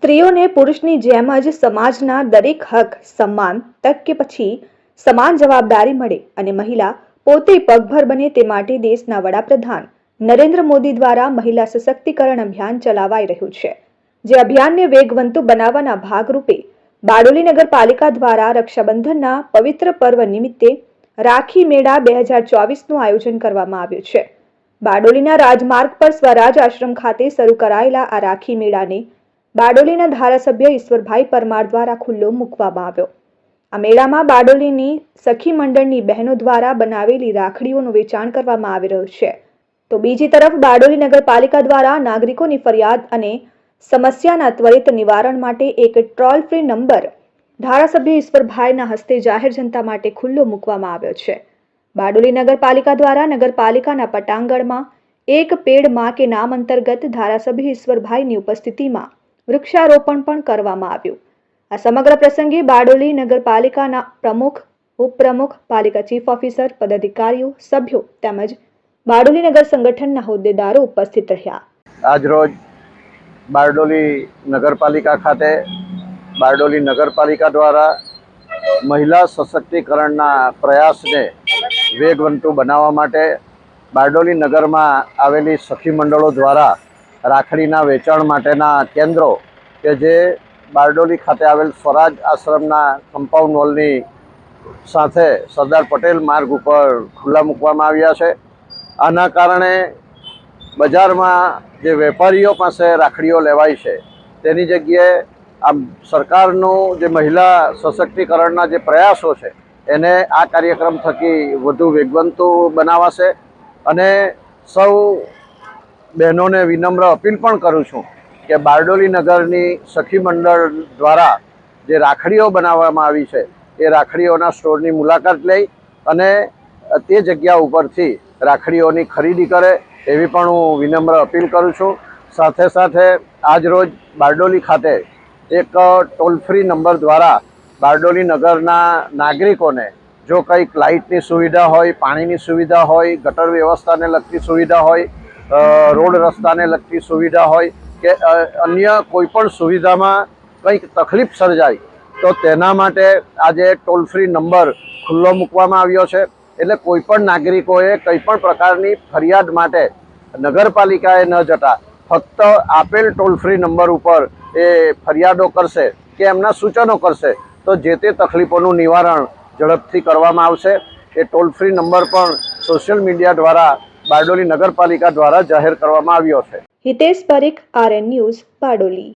સ્ત્રીઓને પુરુષની જેમ જ સમાજના દરેક હક, સન્માન, તક કે પછી સમાન જવાબદારી મળે અને મહિલા પોતે પગભર બને તે માટે દેશના વડાપ્રધાન નરેન્દ્ર મોદી દ્વારા મહિલા સશક્તિકરણ અભિયાન ચલાવાઈ રહ્યું છે। જે અભિયાનને વેગવંતુ બનાવવાના ભાગરૂપે બારડોલી નગરપાલિકા દ્વારા રક્ષાબંધનના પવિત્ર પર્વ નિમિત્તે રાખી મેળા 2024નું આયોજન કરવામાં આવ્યું છે। બારડોલીના રાજમાર્ગ પર સ્વરાજ આશ્રમ ખાતે શરૂ કરાયેલા આ રાખી મેળાને બારડોલીના ધારાસભ્ય ઈશ્વરભાઈ પરમાર દ્વારા ખુલ્લો મૂકવામાં આવ્યો। આ મેળામાં બારડોલીની સખી મંડળની બહેનો દ્વારા બનાવેલી રાખડીઓનું વેચાણ કરવામાં આવી રહ્યું છે। તો બીજી તરફ બારડોલી નગરપાલિકા દ્વારા નાગરિકોની ફરિયાદ અને સમસ્યાના ત્વરિત નિવારણ માટે એક ટોલ ફ્રી નંબર ધારાસભ્ય ઈશ્વરભાઈના હસ્તે જાહેર જનતા માટે ખુલ્લો મૂકવામાં આવ્યો છે। બારડોલી નગરપાલિકા દ્વારા નગરપાલિકાના પટાંગણમાં એક પેડ માં કે નામ અંતર્ગત ધારાસભ્ય ઈશ્વરભાઈની ઉપસ્થિતિમાં વૃક્ષારોપણ પણ કરવામાં આવ્યું। આ સમગ્ર પ્રસંગે બારડોલી નગરપાલિકાના પ્રમુખ, ઉપપ્રમુખ, પાલિકા ચીફ ઓફિસર, પદાધિકારીઓ, સભ્યો તેમજ બારડોલી નગર સંગઠનના હોદ્દેદારો ઉપસ્થિત રહ્યા। આજ રોજ બારડોલી નગરપાલિકા ખાતે બારડોલી નગરપાલિકા દ્વારા મહિલા સશક્તિકરણના પ્રયાસને વેગવંતુ બનાવવા માટે બારડોલી નગરમાં આવેલી સખી મંડળો દ્વારા રાખડીના વેચાણ માટેના કેન્દ્રો કે જે બારડોલી ખાતે આવેલ સ્વરાજ આશ્રમના કમ્પાઉન્ડ વોલની સાથે સરદાર પટેલ માર્ગ ઉપર ખુલ્લા મૂકવામાં આવ્યા છે। આના કારણે બજારમાં જે વેપારીઓ પાસે રાખડીઓ લેવાય છે તેની જગ્યાએ આ સરકારનું જે મહિલા સશક્તિકરણના જે પ્રયાસો છે એને આ કાર્યક્રમ થકી વધુ વેગવંતુ બનાવાશે। અને સૌ બહેનોને વિનમ્ર અપીલ પણ કરું છું કે બારડોલી નગરની સખી મંડળ દ્વારા જે રાખડીઓ બનાવવામાં આવી છે એ રાખડીઓના સ્ટોરની મુલાકાત લઈ અને તે જગ્યા ઉપરથી રાખડીઓની ખરીદી કરે એવી પણ હું વિનમ્ર અપીલ કરું છું। સાથે સાથે આજ રોજ બારડોલી ખાતે એક ટોલ ફ્રી નંબર દ્વારા બારડોલી નગરના નાગરિકોને જો કંઈક લાઇટની સુવિધા હોય, પાણીની સુવિધા હોય, ગટર વ્યવસ્થાને લગતી સુવિધા હોય, રોડ રસ્તાને લગતી સુવિધા હોય કે અન્ય કોઈપણ સુવિધામાં કંઈક તકલીફ સર્જાય તો તેના માટે આજે ટોલ ફ્રી નંબર ખુલ્લો મૂકવામાં આવ્યો છે। એટલે કોઈપણ નાગરિકોએ કંઈપણ પ્રકારની ફરિયાદ માટે નગરપાલિકાએ ન જતા ફક્ત આપેલ ટોલ ફ્રી નંબર ઉપર એ ફરિયાદો કરશે કે એમના સૂચનો કરશે તો જે તે તકલીફોનું નિવારણ ઝડપથી કરવામાં આવશે। એ ટોલ ફ્રી નંબર પણ સોશિયલ મીડિયા દ્વારા બારડોલી નગરપાલિકા દ્વારા જાહેર કરવામાં આવ્યો છે। Hitesh Parikh, RN news, Bardoli.